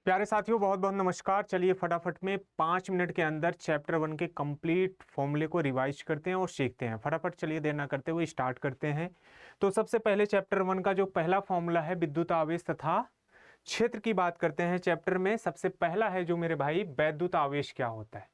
प्यारे साथियों, बहुत बहुत नमस्कार। चलिए फटाफट में 5 मिनट के अंदर चैप्टर 1 के कंप्लीट फॉर्मूले को रिवाइज करते हैं और सीखते हैं। फटाफट चलिए देर ना करते हुए स्टार्ट करते हैं। तो सबसे पहले चैप्टर 1 का जो पहला फॉर्मूला है विद्युत आवेश तथा क्षेत्र की बात करते हैं। चैप्टर में सबसे पहला है जो मेरे भाई वैद्युत आवेश क्या होता है।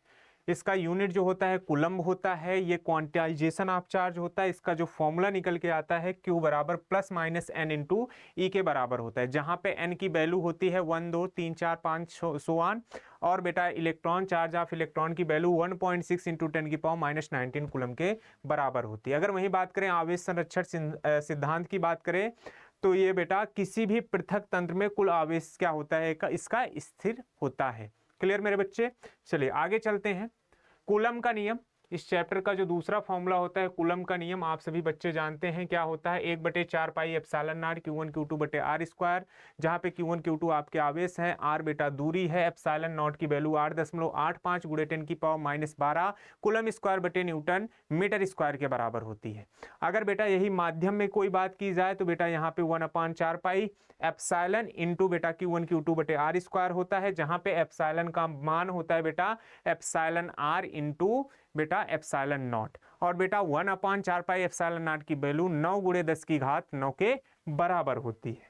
इसका यूनिट जो होता है कूलम्ब होता है। ये क्वांटाइजेशन ऑफ चार्ज होता है। इसका जो फॉर्मूला निकल के आता है Q बराबर प्लस माइनस एन इंटू ई के बराबर होता है, जहां पे n की वैल्यू होती है 1 2 3 4 5 सोआन। और बेटा इलेक्ट्रॉन चार्ज ऑफ इलेक्ट्रॉन की वैल्यू 1.6 इंटू 10⁻⁻19 कूलम के बराबर होती है। अगर वही बात करें आवेश संरक्षण सिद्धांत की बात करें तो ये बेटा किसी भी पृथक तंत्र में कुल आवेश क्या होता है इसका स्थिर होता है। क्लियर मेरे बच्चे। चलिए आगे चलते हैं। कूलम का नियम, इस चैप्टर का जो दूसरा फॉर्मूला होता है कूलम का नियम, आप सभी बच्चे जानते हैं क्या होता है। 1/4 pi epsilon not Q1 Q2 बटे आर स्क्वायर, जहां पे Q1 Q2 आपके आवेश हैं, आर बेटा दूरी है, एप्सिलॉन नॉट की वैल्यू 8.85 गुणे 10⁻⁻12 कूलम स्क्वायर बटे न्यूटन मीटर स्क्वायर के बराबर होती है। अगर बेटा यही माध्यम में कोई बात की जाए तो बेटा यहाँ पे 1/4 पाई एप्सिलॉन इंटू बेटा Q1 Q2 बटे आर स्क्वायर होता है, जहां पे एप्सिलॉन का मान होता है बेटा एप्सिलॉन आर इंटू बेटा एप्सिलॉन नॉट। और बेटा 1/4 पाई एप्सिलॉन नॉट की वैल्यू 9 गुणे 10⁻9 के बराबर होती है।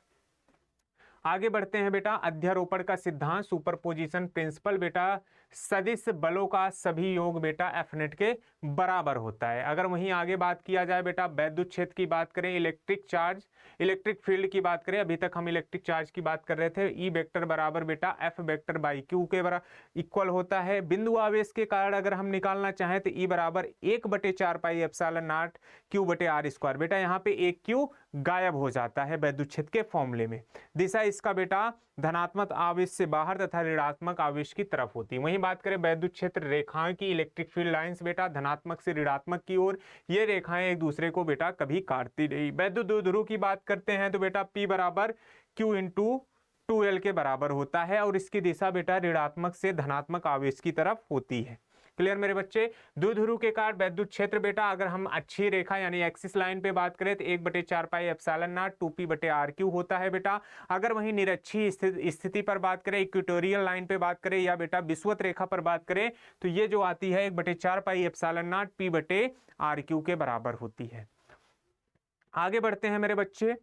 आगे बढ़ते हैं बेटा। अध्यारोपण का सिद्धांत, सुपरपोजिशन प्रिंसिपल बेटा सदिश बलों का सभी योग बेटा एफ नेट के बराबर होता है। अगर वहीं आगे बात किया जाए बेटा वैद्युत क्षेत्र की बात करें, इलेक्ट्रिक चार्ज इलेक्ट्रिक फील्ड की बात करें, अभी तक हम इलेक्ट्रिक चार्ज की बात कर रहे थे। ई वेक्टर बराबर बेटा एफ वेक्टर बाई क्यू के बराबर इक्वल होता है। बिंदु आवेश के कारण अगर हम निकालना चाहें तो ई बराबर 1/4 पाई एप्सिलॉन नॉट क्यू बटे आर स्क्वायर। बेटा यहाँ पे एक क्यू गायब हो जाता है वैद्युत क्षेत्र के फॉर्मूले में। दिशा इसका बेटा धनात्मक आवेश से बाहर तथा ऋणात्मक आवेश की तरफ होती है। वहीं बात करें वैद्युत क्षेत्र रेखाएं की, इलेक्ट्रिक फील्ड लाइंस बेटा धनात्मक से ऋणात्मक की ओर, ये रेखाएं एक दूसरे को बेटा कभी काटती नहीं। वैद्युत द्विध्रुव की बात करते हैं तो बेटा P बराबर Q इंटू 2L के बराबर होता है और इसकी दिशा बेटा ऋणात्मक से धनात्मक आवेश की तरफ होती है। क्लियर मेरे बच्चे। द्विध्रुव के कारण वैद्युत क्षेत्र बेटा अगर हम अच्छी रेखा यानी एक्सिस लाइन पे बात करें तो 1/4 पाई एप्सिलॉन नॉट 2P बटे आर क्यू होता है बेटा। अगर वहीं निरक्षी स्थिति पर बात करें, इक्वेटोरियल लाइन पे बात करें या बेटा विषुवत रेखा पर बात करें तो ये जो आती है 1/4 पाई एप्सिलॉन नॉट P बटे आर क्यू के बराबर होती है। आगे बढ़ते हैं मेरे बच्चे।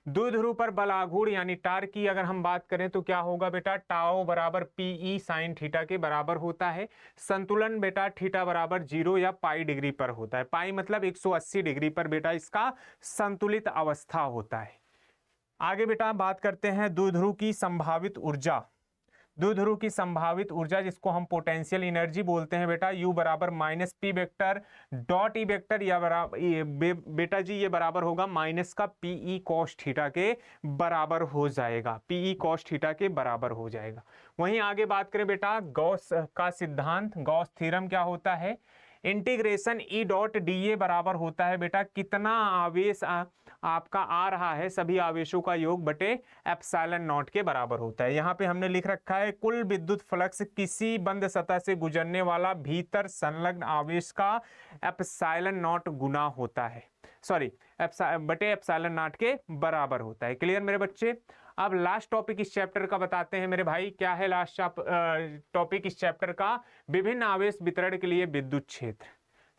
द्विध्रुव पर बल आघूर्ण यानी टार की अगर हम बात करें तो क्या होगा बेटा टाओ बराबर पीई साइन थीटा के बराबर होता है। संतुलन बेटा थीटा बराबर 0 या पाई डिग्री पर होता है। पाई मतलब 180 डिग्री पर बेटा इसका संतुलित अवस्था होता है। आगे बेटा बात करते हैं द्विध्रुव की संभावित ऊर्जा। द्विध्रुव की संभावित ऊर्जा जिसको हम पोटेंशियल एनर्जी बोलते हैं बेटा U बराबर minus P vector dot E vector या बराबर बेटा जी ये बराबर होगा माइनस का पीई कॉस थीटा के बराबर हो जाएगा। पीई कॉस थीटा के बराबर हो जाएगा। वहीं आगे बात करें बेटा गॉस का सिद्धांत, गॉस थ्योरम क्या होता है। Integration E dot D A बराबर होता है बेटा कितना आवेश आपका आ रहा है, सभी आवेशों का योग बटे एप्सिलॉन नॉट के बराबर होता है। यहाँ पे हमने लिख रखा है कुल विद्युत फ्लक्स किसी बंद सतह से गुजरने वाला भीतर संलग्न आवेश का एप्सिलॉन नॉट गुना होता है, सॉरी बटे एप्सिलॉन नॉट के बराबर होता है। क्लियर मेरे बच्चे। अब लास्ट टॉपिक इस चैप्टर का बताते हैं मेरे भाई। क्या है लास्ट टॉपिक इस चैप्टर का। विभिन्न आवेश वितरण के लिए विद्युत क्षेत्र।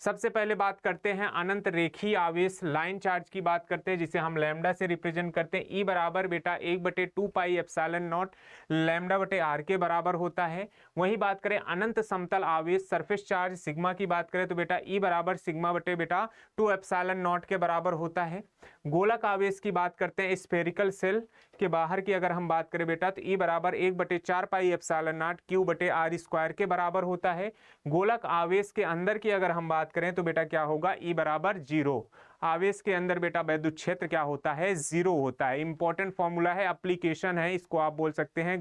सबसे पहले बात करते हैं अनंत रेखीय आवेश लाइन चार्ज की बात करते हैं, जिसे हम लैम्डा से रिप्रेजेंट करते हैं। ई बराबर बेटा 1/2 पाई एप्सिलॉन नॉट लैम्डा बटे आर के बराबर होता है। वही बात करें अनंत समतल आवेश सरफेस चार्ज सिग्मा की बात करें तो बेटा ई बराबर सिग्मा बटे बेटा 2 एप्सिलॉन नॉट के बराबर होता है। गोलक आवेश की बात करते हैं स्फेरिकल सेल के बाहर की अगर हम बात करें बेटा तो ई बराबर 1/4 पाई एप्सिलॉन नॉट क्यू बटे आर स्क्वायर के बराबर होता है। गोलक आवेश के अंदर की अगर हम बात करें तो बेटा क्या होगा ई बराबर 0। आवेश के अंदर बेटा वैद्युत क्षेत्र क्या होता है 0 होता है। इंपॉर्टेंट फॉर्मूला है, एप्लीकेशन है, इसको आप बोल सकते हैं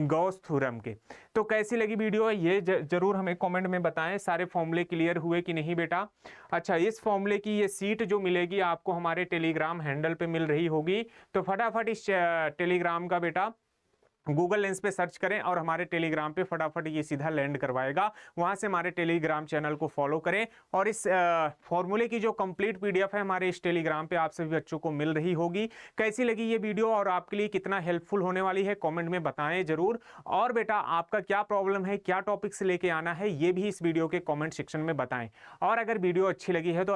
गॉस थ्योरम के। तो कैसी लगी वीडियो ये जरूर हमें कमेंट में बताएं। सारे फॉर्मूले क्लियर हुए कि नहीं बेटा। अच्छा इस फॉर्मूले की ये सीट जो मिलेगी आपको हमारे टेलीग्राम हैंडल पे मिल रही होगी, तो फटाफट इस टेलीग्राम का बेटा गूगल लेंस पे सर्च करें और हमारे टेलीग्राम पे फटाफट ये सीधा लैंड करवाएगा। वहां से हमारे टेलीग्राम चैनल को फॉलो करें और इस फॉर्मूले की जो कंप्लीट पीडीएफ है हमारे इस टेलीग्राम पे आप सभी बच्चों को मिल रही होगी। कैसी लगी ये वीडियो और आपके लिए कितना हेल्पफुल होने वाली है कमेंट में बताएं जरूर। और बेटा आपका क्या प्रॉब्लम है, क्या टॉपिक्स लेके आना है, ये भी इस वीडियो के कॉमेंट सेक्शन में बताएं। और अगर वीडियो अच्छी लगी है तो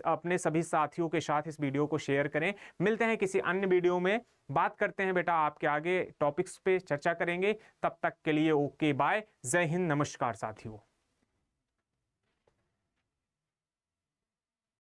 अपने सभी साथियों के साथ इस वीडियो को शेयर करें। मिलते हैं किसी अन्य वीडियो में, बात करते हैं बेटा आपके आगे टॉपिक्स पे चर्चा करेंगे। तब तक के लिए ओके बाय, जय हिंद, नमस्कार साथियों।